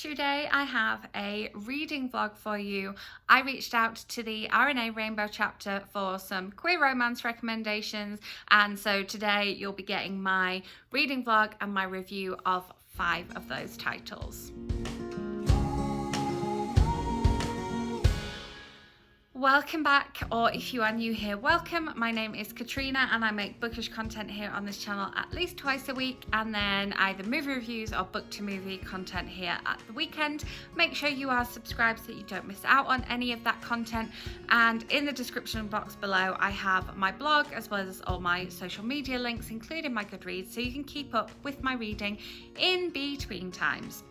Today I have a reading vlog for you. I reached out to the RNA Rainbow chapter for some queer romance recommendations, and so today you'll be getting my reading vlog and my review of 5 of those titles. Welcome back, or if you are new here, welcome. My name is Katrina and I make bookish content here on this channel at least twice a week, and then either movie reviews or book to movie content here at the weekend. Make sure you are subscribed so that you don't miss out on any of that content, and in the description box below I have my blog as well as all my social media links, including my Goodreads, so you can keep up with my reading in between times.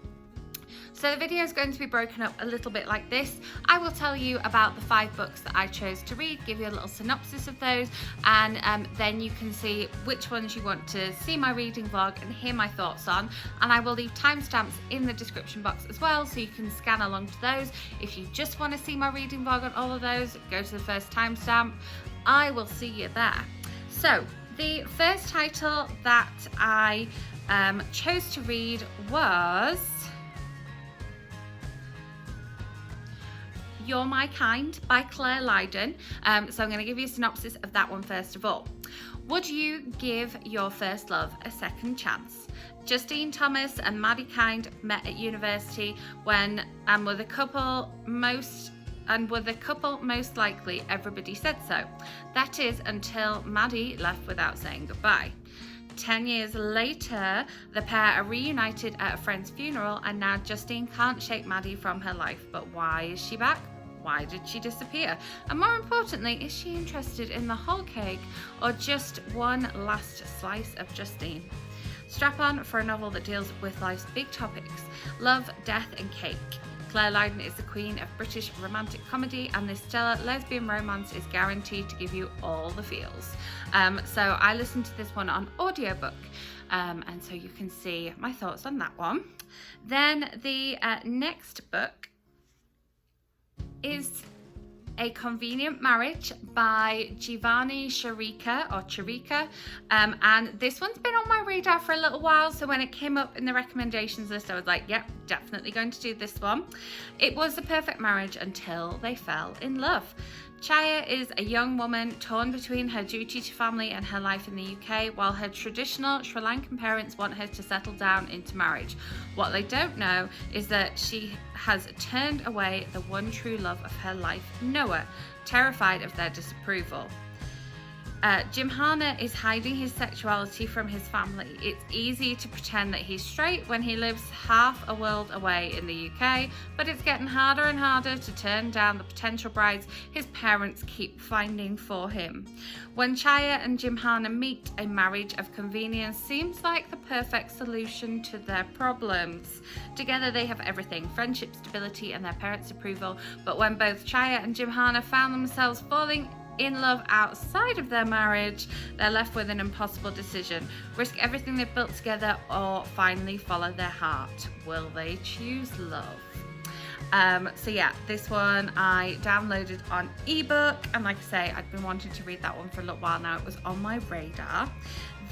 So the video is going to be broken up a little bit like this. I will tell you about the 5 books that I chose to read, give you a little synopsis of those, and then you can see which ones you want to see my reading vlog and hear my thoughts on. And I will leave timestamps in the description box as well, so you can scan along to those. If you just want to see my reading vlog on all of those, go to the first timestamp. I will see you there. So the first title that I chose to read was You're My Kind by Clare Lydon. So I'm going to give you a synopsis of that one first of all. Would you give your first love a second chance? Justine Thomas and Maddie Kind met at university and were the couple most likely everybody said so. That is until Maddie left without saying goodbye. 10 years later, the pair are reunited at a friend's funeral, and now Justine can't shake Maddie from her life. But why is she back? Why did she disappear? And more importantly, is she interested in the whole cake or just one last slice of Justine? Strap on for a novel that deals with life's big topics: love, death and cake. Clare Lydon is the queen of British romantic comedy, and this stellar lesbian romance is guaranteed to give you all the feels. So I listened to this one on audiobook, and so you can see my thoughts on that one. Then the next book is A Convenient Marriage by Jeevani, Charika, and this one's been on my radar for a little while, so when it came up in the recommendations list I was like, yep, definitely going to do this one. It was the perfect marriage until they fell in love. Chaya is a young woman torn between her duty to family and her life in the UK, while her traditional Sri Lankan parents want her to settle down into marriage. What they don't know is that she has turned away the one true love of her life, Noah, terrified of their disapproval. Jeevani is hiding his sexuality from his family. It's easy to pretend that he's straight when he lives half a world away in the UK, but it's getting harder and harder to turn down the potential brides his parents keep finding for him. When Chaya and Jeevani meet, a marriage of convenience seems like the perfect solution to their problems. Together they have everything: friendship, stability and their parents' approval. But when both Chaya and Jeevani found themselves falling in love outside of their marriage, they're left with an impossible decision: risk everything they've built together or finally follow their heart. Will they choose love? So yeah, this one I downloaded on ebook, and like I say, I've been wanting to read that one for a little while now. It was on my radar.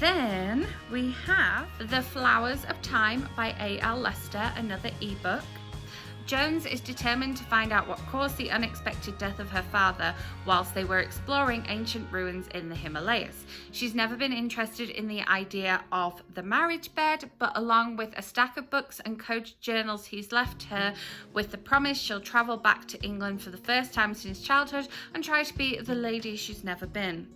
Then we have The Flowers of Time by A.L. Lester, another ebook. Jones is determined to find out what caused the unexpected death of her father whilst they were exploring ancient ruins in the Himalayas. She's never been interested in the idea of the marriage bed, but along with a stack of books and coded journals he's left her with the promise she'll travel back to England for the first time since childhood and try to be the lady she's never been.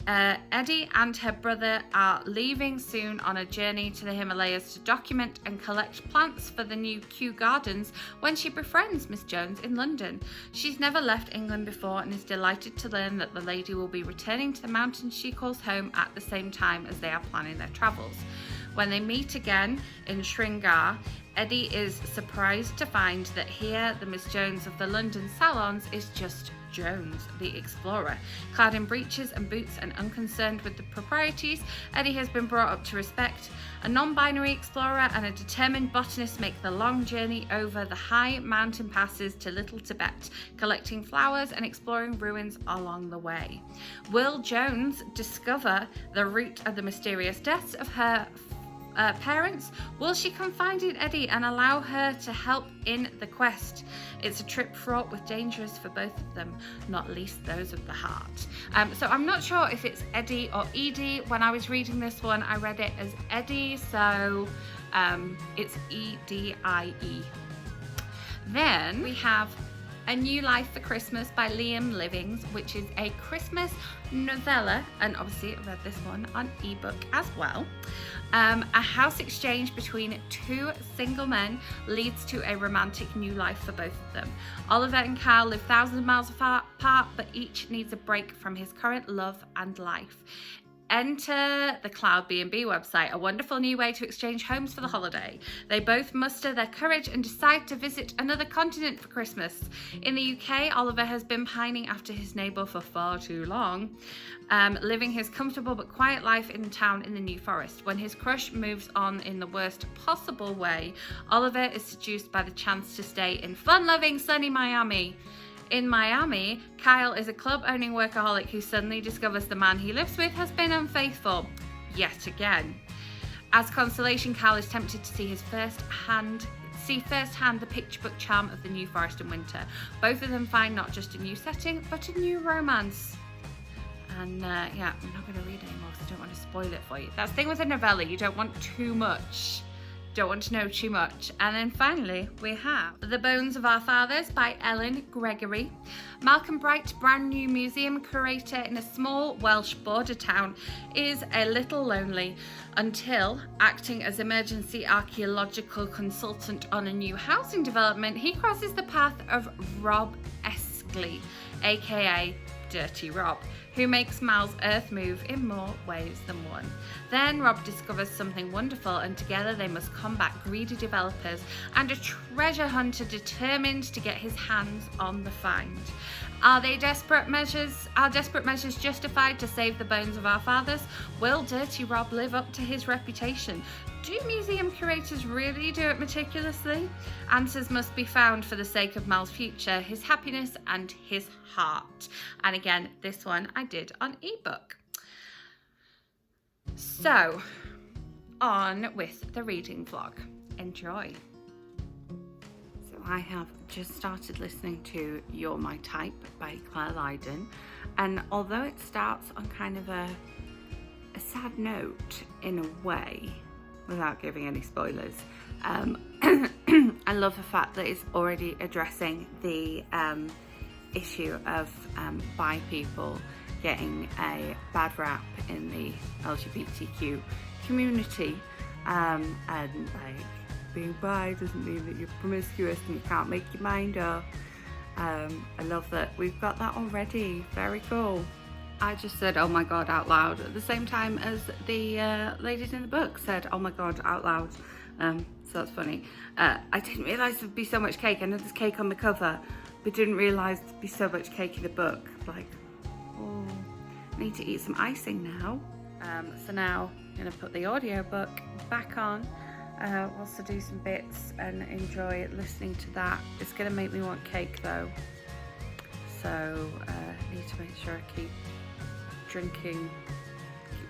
Eddie and her brother are leaving soon on a journey to the Himalayas to document and collect plants for the new Kew Gardens when she befriends Miss Jones in London. She's never left England before and is delighted to learn that the lady will be returning to the mountains she calls home at the same time as they are planning their travels. When they meet again in Srinagar, Eddie is surprised to find that here the Miss Jones of the London salons is just Jones, the explorer. Clad in breeches and boots and unconcerned with the proprieties, Eddie has been brought up to respect. A non-binary explorer and a determined botanist make the long journey over the high mountain passes to Little Tibet, collecting flowers and exploring ruins along the way. Will Jones discover the root of the mysterious deaths of her parents? Will she confide in Eddie and allow her to help in the quest? It's a trip fraught with dangers for both of them, not least those of the heart. So I'm not sure if it's Eddie or Edie. When I was reading this one, I read it as Eddie, so it's E-D-I-E. Then we have A New Life for Christmas by Liam Livings, which is a Christmas novella, and obviously I read this one on ebook as well. A house exchange between two single men leads to a romantic new life for both of them. Oliver and Kyle live thousands of miles apart, but each needs a break from his current love and life. Enter the Cloud B&B website, a wonderful new way to exchange homes for the holiday. They both muster their courage and decide to visit another continent for Christmas. In the UK, Oliver has been pining after his neighbour for far too long, living his comfortable but quiet life in town in the New Forest. When his crush moves on in the worst possible way, Oliver is seduced by the chance to stay in fun-loving sunny Miami. In Miami, Kyle is a club-owning workaholic who suddenly discovers the man he lives with has been unfaithful, yet again. As consolation, Kyle is tempted to see firsthand the picture book charm of the New Forest in winter. Both of them find not just a new setting, but a new romance. And yeah, I'm not going to read anymore because I don't want to spoil it for you. That's the thing with a novella, you don't want too much. Don't want to know too much. And then finally we have The Bones of Our Fathers by Elin, Gregory. Malcolm Bright, brand new museum curator in a small Welsh border town, is a little lonely until, acting as emergency archaeological consultant on a new housing development, he crosses the path of Rob Eskley, aka Dirty Rob, who makes Mal's earth move in more ways than one. Then Rob discovers something wonderful, and together they must combat greedy developers and a treasure hunter determined to get his hands on the find. Are desperate measures justified to save the bones of our fathers? Will Dirty Rob live up to his reputation? Do museum curators really do it meticulously? Answers must be found for the sake of Mal's future, his happiness and his heart. And again, this one I did on ebook. So, on with the reading vlog. Enjoy. So I have just started listening to You're My Type by Clare Lydon, and although it starts on kind of a sad note in a way, without giving any spoilers, I love the fact that it's already addressing the issue of bi people getting a bad rap in the LGBTQ community, and like being bi doesn't mean that you're promiscuous and you can't make your mind up. I love that we've got that already. Very cool. I just said oh my god out loud at the same time as the ladies in the book said oh my god out loud, so that's funny. I didn't realise there'd be so much cake. I know there's cake on the cover, but didn't realise there'd be so much cake in the book. Like, oh, I need to eat some icing now. So now I'm going to put the audiobook back on whilst I do some bits and enjoy listening to that. It's going to make me want cake though, so I need to make sure I keep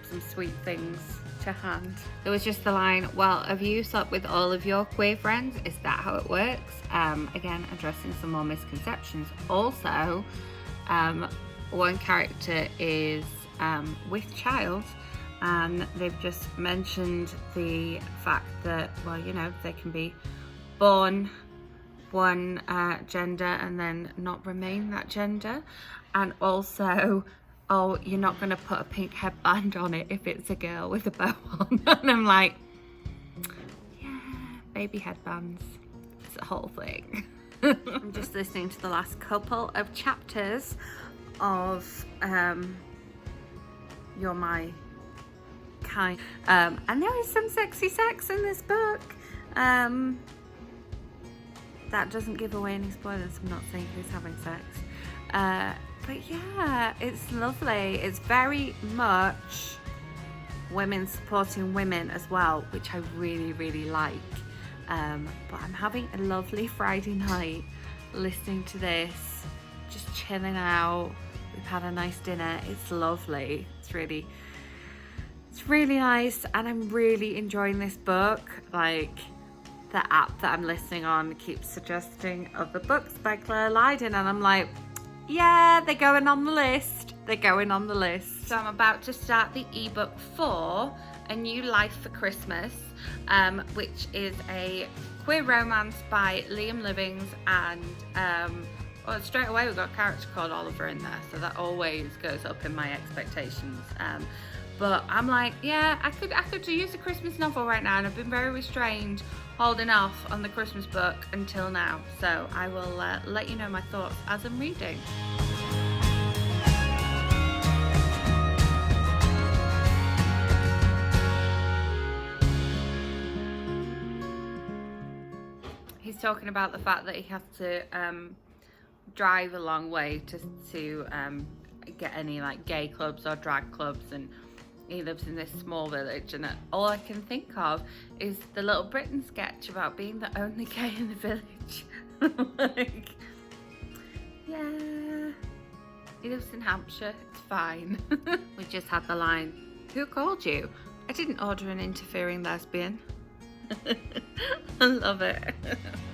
some sweet things to hand. There was just the line, well, have you slept with all of your queer friends? Is that how it works? Again, addressing some more misconceptions. Also, one character is with child, and they've just mentioned the fact that, well, you know, they can be born one gender and then not remain that gender, and also, oh, you're not going to put a pink headband on it if it's a girl with a bow on. And I'm like, yeah, baby headbands. It's a whole thing. I'm just listening to the last couple of chapters of You're My Kind. And there is some sexy sex in this book. That doesn't give away any spoilers. I'm not saying who's having sex. But yeah, it's lovely. It's very much women supporting women as well, which I really, really like. But I'm having a lovely Friday night listening to this, just chilling out. We've had a nice dinner. It's lovely. It's really It's really nice, and I'm really enjoying this book. Like, the app that I'm listening on keeps suggesting other books by Clare, Lydon, and I'm like, yeah, they're going on the list. They're going on the list. So I'm about to start the ebook for A New Life for Christmas, which is a queer romance by Liam Livings, and well, straight away we've got a character called Oliver in there, so that always goes up in my expectations. But I'm like, yeah, I could use a Christmas novel right now, and I've been very restrained holding off on the Christmas book until now. So I will let you know my thoughts as I'm reading. He's talking about the fact that he has to drive a long way to get any like gay clubs or drag clubs, and he lives in this small village, and all I can think of is the Little Britain sketch about being the only gay in the village. Like, yeah, he lives in Hampshire, it's fine. We just had the line, who called you? I didn't order an interfering lesbian. I love it.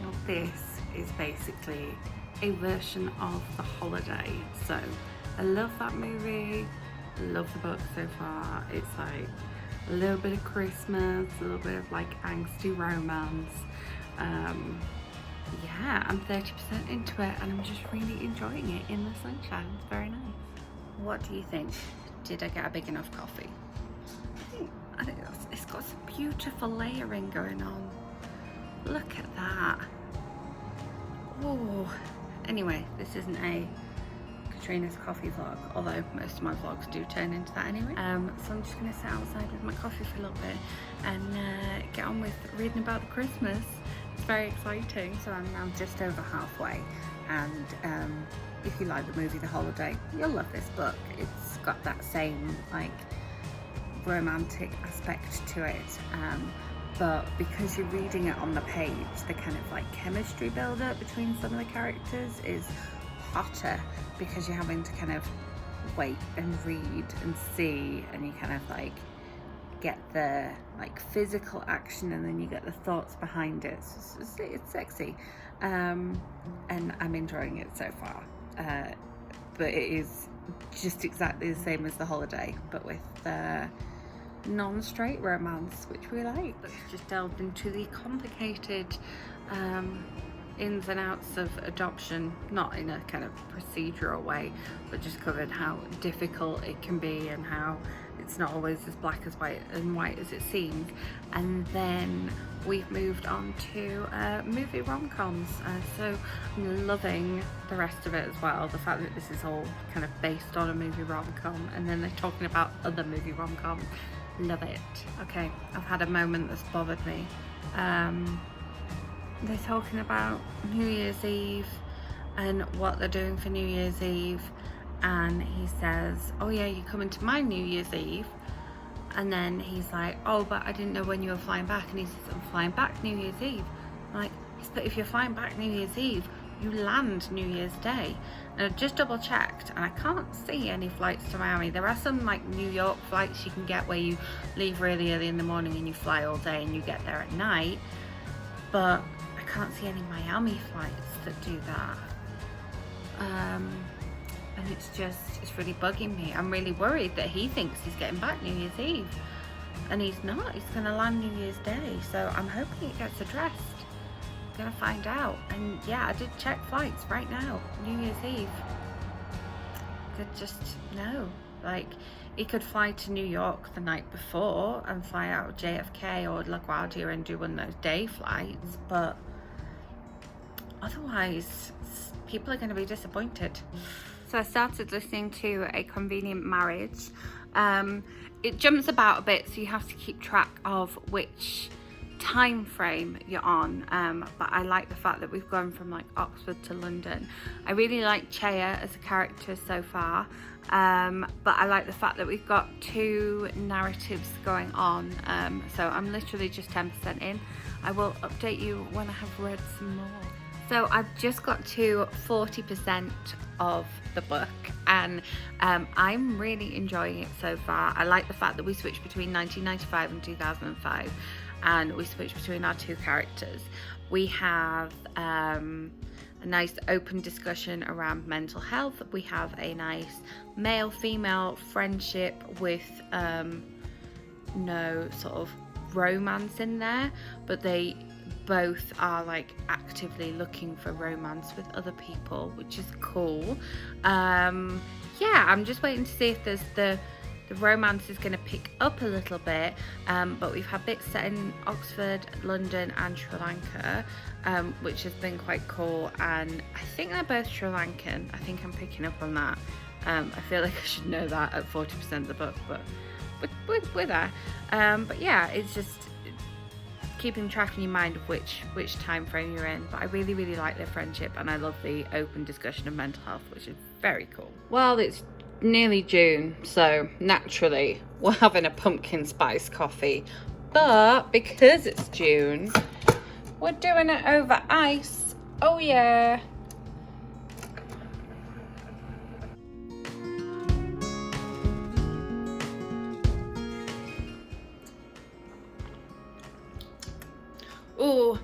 Well, this is basically a version of The Holiday. So I love that movie. Love the book so far. It's like a little bit of Christmas, a little bit of like angsty romance. Yeah, I'm 30% into it, and I'm just really enjoying it in the sunshine. It's very nice. What do you think? Did I get a big enough coffee? I think it's got some beautiful layering going on. Look at that. Oh, anyway, this isn't a Katrina's coffee vlog, although most of my vlogs do turn into that anyway. So I'm just going to sit outside with my coffee for a little bit and get on with reading about the Christmas. It's very exciting. So I'm now just over halfway, and if you like the movie The Holiday, you'll love this book. It's got that same like romantic aspect to it, but because you're reading it on the page, the kind of like chemistry build up between some of the characters is hotter, because you're having to kind of wait and read and see, and you kind of like get the like physical action, and then you get the thoughts behind it. So it's sexy, and I'm enjoying it so far, but it is just exactly the same as The Holiday, but with non-straight romance, which we like. But it's just delved into the complicated ins and outs of adoption, not in a kind of procedural way, but just covered how difficult it can be, and how it's not always as black as white as it seems. And then we've moved on to movie rom-coms, so I'm loving the rest of it as well. The fact that this is all kind of based on a movie rom-com, and then they're talking about other movie rom-coms. Love it. Okay, I've had a moment that's bothered me. They're talking about New Year's Eve and what they're doing for New Year's Eve, and he says, oh yeah, you're coming to my New Year's Eve, and then he's like, oh, but I didn't know when you were flying back, and he says, I'm flying back New Year's Eve. I'm like, yes, but if you're flying back New Year's Eve, you land New Year's Day. And I've just double checked, and I can't see any flights to Miami. There are some like New York flights you can get where you leave really early in the morning and you fly all day and you get there at night, but I can't see any Miami flights that do that. And it's really bugging me. I'm really worried that he thinks he's getting back New Year's Eve, and he's not. He's going to land New Year's Day, so I'm hoping it gets addressed. I'm gonna find out. And yeah, I did check flights right now. New Year's Eve. Could just no. Like, he could fly to New York the night before and fly out of JFK or LaGuardia and do one of those day flights, but otherwise people are going to be disappointed. So I started listening to A Convenient Marriage. It jumps about a bit, so you have to keep track of which time frame you're on, but I like the fact that we've gone from like Oxford to London. I really like Chea as a character so far, but I like the fact that we've got two narratives going on, so I'm literally just 10% in. I will update you when I have read some more. So I've just got to 40% of the book, and I'm really enjoying it so far. I like the fact that we switched between 1995 and 2005, and we switched between our two characters. We have a nice open discussion around mental health. We have a nice male-female friendship with no sort of romance in there, but they both are like actively looking for romance with other people, which is cool. Yeah, I'm just waiting to see if there's the romance is going to pick up a little bit, but we've had bits set in Oxford, London and Sri Lanka, which has been quite cool, and I think they're both Sri Lankan. I think I'm picking up on that. I feel like I should know that at 40% of the book, but we're there. But yeah, it's just keeping track in your mind of which time frame you're in. But I really like their friendship, and I love the open discussion of mental health, which is very cool. Well, it's nearly June, so naturally we're having a pumpkin spice coffee, but because it's June, we're doing it over ice. Oh yeah. Oh,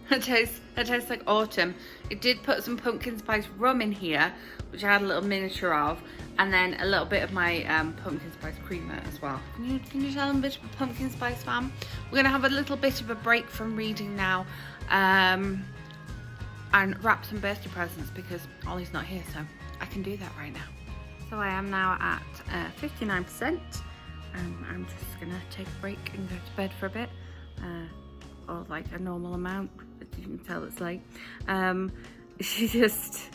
it tastes like autumn. It did put some pumpkin spice rum in here, which I had a little miniature of, and then a little bit of my pumpkin spice creamer as well. Can you tell I'm a bit of a pumpkin spice fan? We're gonna have a little bit of a break from reading now, and wrap some birthday presents because Ollie's not here, so I can do that right now. So I am now at 59%. I'm just gonna take a break and go to bed for a bit. Or like a normal amount, as you can tell it's late. She just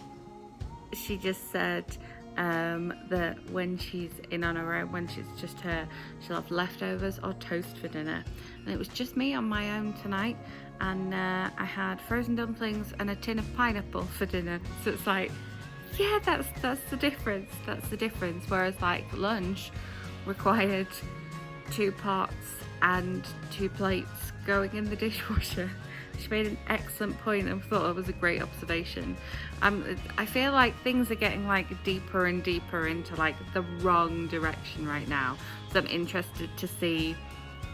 said that when she's in on her own, when she's just her, she'll have leftovers or toast for dinner. And it was just me on my own tonight, and I had frozen dumplings and a tin of pineapple for dinner. So it's like, yeah, that's the difference. That's the difference. Whereas like lunch required 2 pots and 2 plates going in the dishwasher. She made an excellent point and thought it was a great observation. I feel like things are getting like deeper and deeper into like the wrong direction right now, so I'm interested to see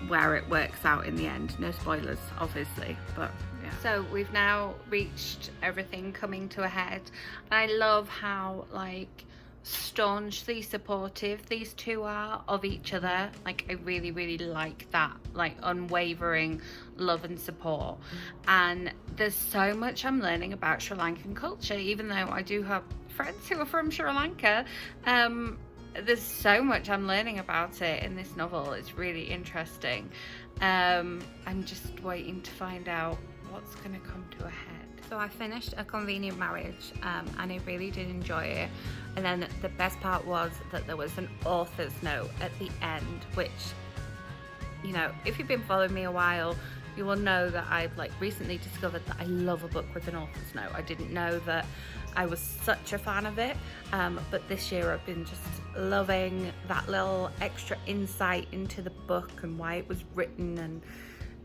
where it works out in the end. No spoilers obviously, but yeah. So we've now reached everything coming to a head, and I love how like staunchly supportive these two are of each other. Like I really like that, like unwavering love and support. And there's so much I'm learning about Sri Lankan culture, even though I do have friends who are from Sri Lanka. There's so much I'm learning about it in this novel. It's really interesting. I'm just waiting to find out what's going to come to a head. So I finished A Convenient Marriage, and I really did enjoy it. And then the best part was that there was an author's note at the end, which, you know, if you've been following me a while, you will know that I've like recently discovered that I love a book with an author's note. I didn't know that I was such a fan of it, but this year I've been just loving that little extra insight into the book and why it was written and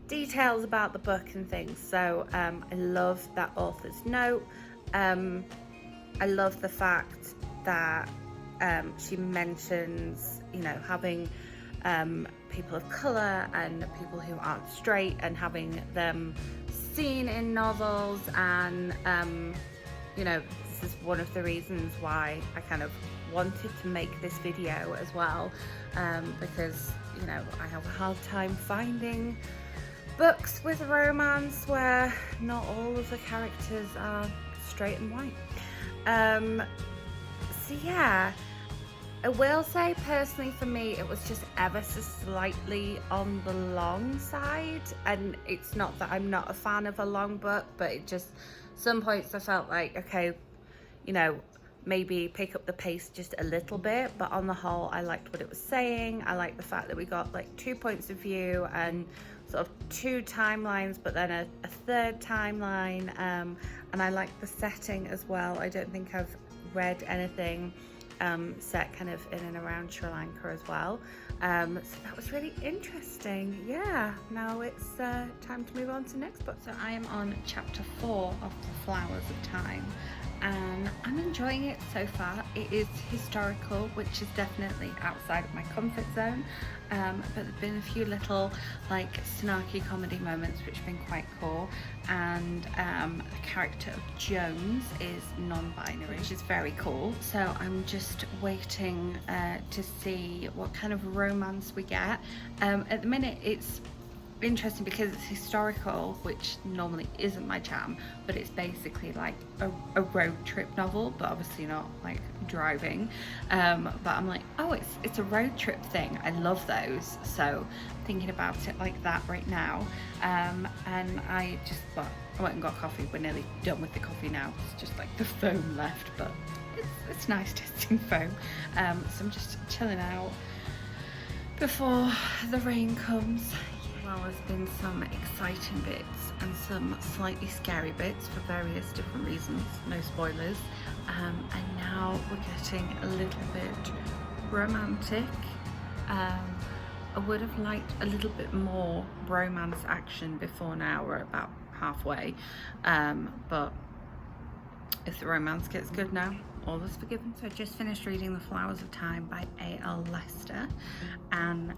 details about the book and things. So I love that author's note. I love the fact that she mentions, you know, having people of colour and people who aren't straight and having them seen in novels, and you know, this is one of the reasons why I kind of wanted to make this video as well, because, you know, I have a hard time finding books with romance where not all of the characters are straight and white. So yeah, I will say personally for me it was just ever so slightly on the long side, and it's not that I'm not a fan of a long book, but it just, some points I felt like, okay, you know, maybe pick up the pace just a little bit, but on the whole I liked what it was saying. I liked the fact that we got like 2 points of view and sort of 2 timelines, but then a third timeline, and I like the setting as well. I don't think I've read anything set kind of in and around Sri Lanka as well. So that was really interesting. Yeah, now it's time to move on to the next book. So I am on chapter 4 of The Flowers of Time, and I'm enjoying it so far. It is historical, which is definitely outside of my comfort zone, but there's been a few little like snarky comedy moments which have been quite cool, and the character of Jones is non-binary, which is very cool. So I'm just waiting to see what kind of romance we get. At the minute it's interesting because it's historical, which normally isn't my jam, but it's basically like a road trip novel, but obviously not like driving, but I'm like, oh, it's a road trip thing. I love those, so thinking about it like that right now. And I went and got coffee. We're nearly done with the coffee now. It's just like the foam left, but it's nice tasting foam. So I'm just chilling out before the rain comes. Well, there's been some exciting bits and some slightly scary bits for various different reasons, no spoilers, and now we're getting a little bit romantic. I would have liked a little bit more romance action before now. We're about halfway, but if the romance gets good now, all is forgiven. So I just finished reading The Flowers of Time by A.L. Lester, and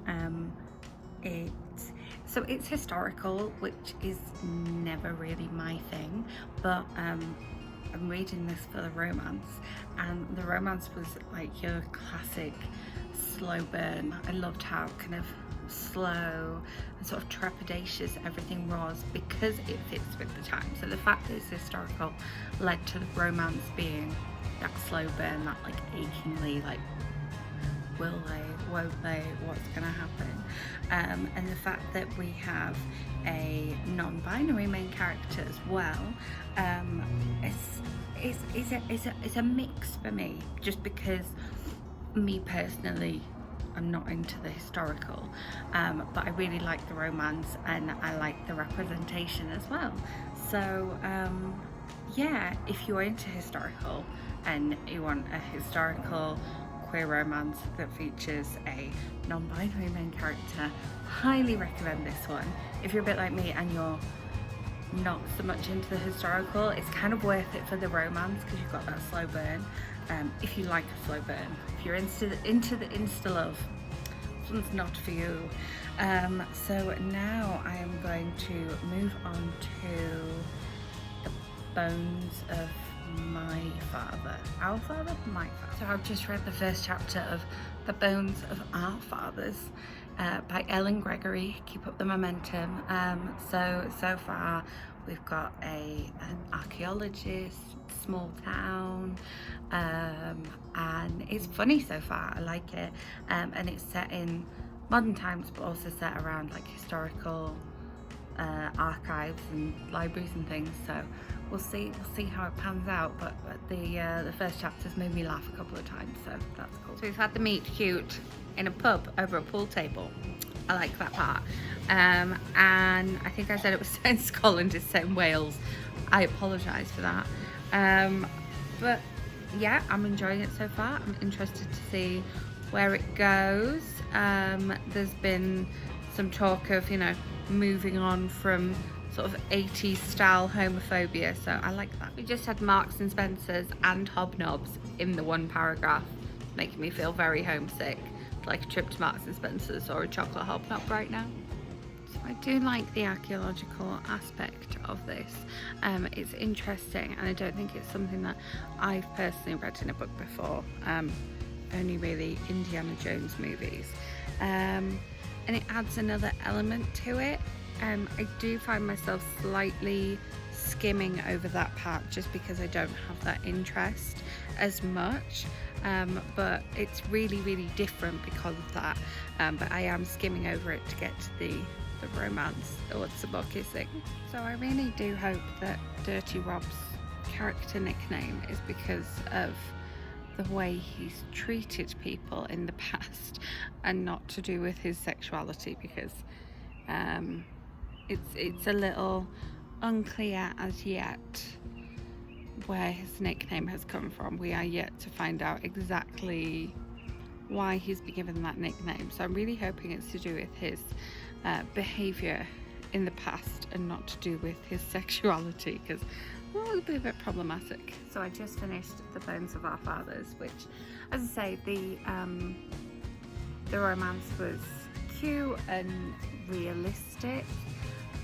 it's historical, which is never really my thing, but I'm reading this for the romance, and the romance was like your classic slow burn. I loved how kind of slow and sort of trepidatious everything was, because it fits with the time. So the fact that it's historical led to the romance being that slow burn, that like achingly like, will they, won't they, what's gonna happen, and the fact that we have a non-binary main character as well, it's a mix for me, just because me personally, I'm not into the historical, but I really like the romance and I like the representation as well. So yeah, if you're into historical and you want a historical queer romance that features a non-binary main character, highly recommend this one. If you're a bit like me and you're not so much into the historical, it's kind of worth it for the romance because you've got that slow burn. If you like a slow burn, if you're into the insta love, this one's not for you. So now I am going to move on to The Bones of My Father. Our Father? My Father. So I've just read the first chapter of The Bones of Our Fathers by Elin, Gregory. Keep up the momentum. So far we've got an archaeologist, small town, and it's funny so far. I like it, and it's set in modern times, but also set around like historical archives and libraries and things. So we'll see how it pans out, but the first chapter's made me laugh a couple of times, so that's cool. So we've had the meet cute in a pub over a pool table. I like that part, and I think I said it was set in Scotland, it's set in Wales. I apologise for that, but yeah, I'm enjoying it so far. I'm interested to see where it goes. There's been some talk of, you know, moving on from sort of 80s style homophobia, so I like that. We just had Marks and Spencer's and Hobnobs in the one paragraph, making me feel very homesick, like a trip to Marks and Spencer's or a chocolate hobnob right now. So I do like the archaeological aspect of this. It's interesting, and I don't think it's something that I've personally read in a book before, only really Indiana Jones movies, and it adds another element to it. I do find myself slightly skimming over that part just because I don't have that interest as much, but it's really different because of that, but I am skimming over it to get to the romance or what's the book is thing. So I really do hope that Dirty Rob's character nickname is because of the way he's treated people in the past and not to do with his sexuality, because it's a little unclear as yet where his nickname has come from. We are yet to find out exactly why he's been given that nickname, so I'm really hoping it's to do with his behaviour in the past and not to do with his sexuality, because it would be a bit problematic. So I just finished The Bones of Our Fathers, which, as I say, the romance was cute and realistic.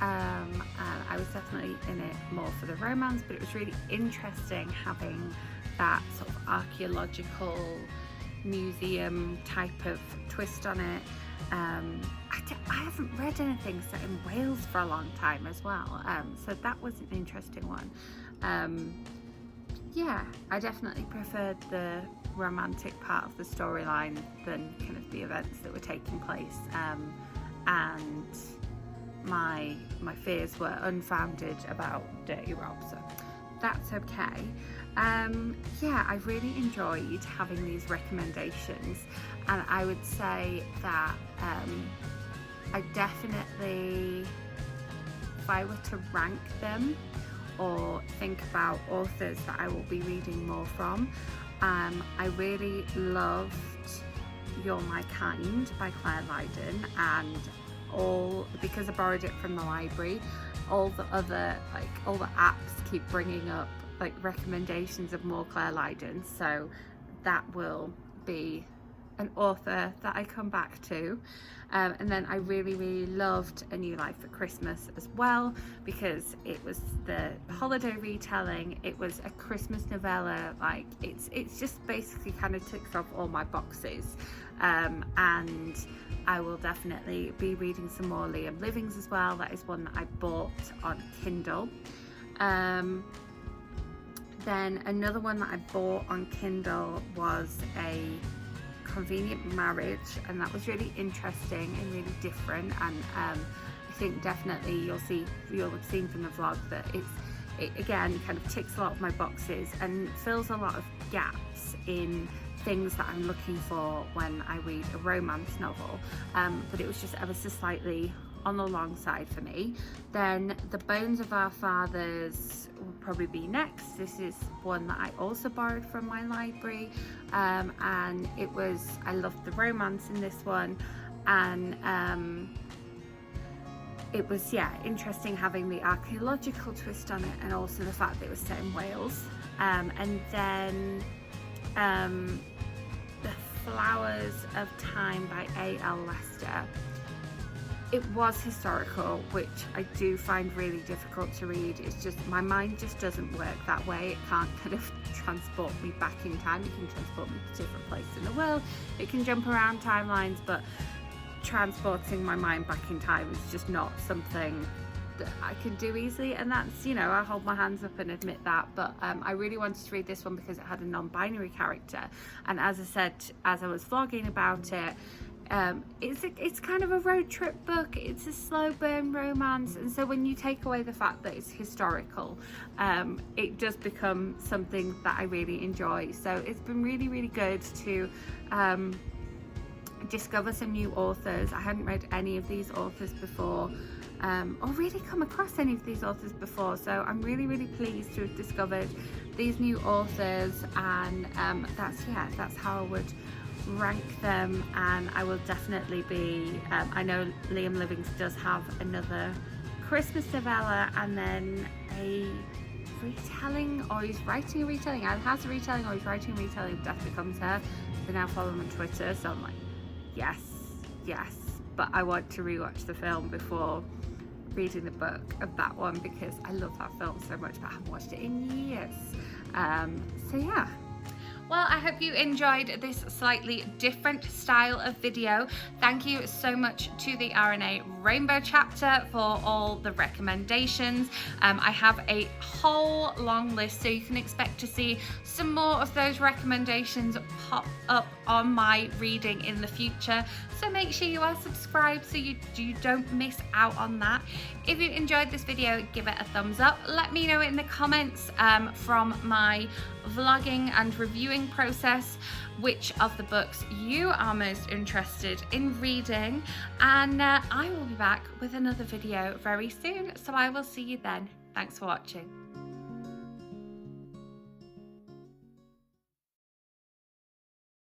And I was definitely in it more for the romance, but it was really interesting having that sort of archaeological museum type of twist on it. I haven't read anything set in Wales for a long time as well, so that was an interesting one. Yeah, I definitely preferred the romantic part of the storyline than kind of the events that were taking place, and my fears were unfounded about Dirty Rob, so that's okay. Yeah, I really enjoyed having these recommendations, and I would say that I definitely, if I were to rank them or think about authors that I will be reading more from, I really loved You're My Kind by Clare Lydon, and because I borrowed it from the library, all the apps keep bringing up like recommendations of more Clare Lydon, so that will be an author that I come back to. And then I really loved A New Life for Christmas as well, because it was the holiday retelling, it was a Christmas novella, like it's just basically kind of ticks off all my boxes. And I will definitely be reading some more Liam Livings as well. That is one that I bought on Kindle. Then another one that I bought on Kindle was A Convenient Marriage, and that was really interesting and really different, and I think definitely you'll have seen from the vlog that it again kind of ticks a lot of my boxes and fills a lot of gaps in things that I'm looking for when I read a romance novel, but it was just ever so slightly on the long side for me. Then The Bones of Our Fathers will probably be next. This is one that I also borrowed from my library, and I loved the romance in this one, and it was interesting having the archaeological twist on it, and also the fact that it was set in Wales. And then The Flowers of Time by A.L. Lester. It was historical, which I do find really difficult to read. It's just, my mind just doesn't work that way. It can't kind of transport me back in time. It can transport me to different places in the world. It can jump around timelines, but transporting my mind back in time is just not something that I can do easily, and that's, I hold my hands up and admit that. But I really wanted to read this one because it had a non-binary character, and as I said, as I was vlogging about it, it's kind of a road trip book. It's a slow burn romance, and so when you take away the fact that it's historical, it does become something that I really enjoy. So it's been really good to discover some new authors. I hadn't read any of these authors before, or really come across any of these authors before, so I'm really pleased to have discovered these new authors, and that's how I would rank them. And I will definitely be I know Liam Livings does have another Christmas novella, and then a retelling, or he's writing a retelling, either has a retelling or he's writing a retelling of Death Becomes Her. I now follow him on Twitter, so I'm like, yes, but I want to rewatch the film before reading the book of that one, because I love that film so much, but I haven't watched it in years. So yeah. Well, I hope you enjoyed this slightly different style of video. Thank you so much to the RNA Rainbow chapter for all the recommendations. I have a whole long list, so you can expect to see some more of those recommendations pop up on my reading in the future. So make sure you are subscribed so you don't miss out on that. If you enjoyed this video, give it a thumbs up. Let me know in the comments from my vlogging and reviewing process which of the books you are most interested in reading, and I will be back with another video very soon, so I will see you then. Thanks for watching.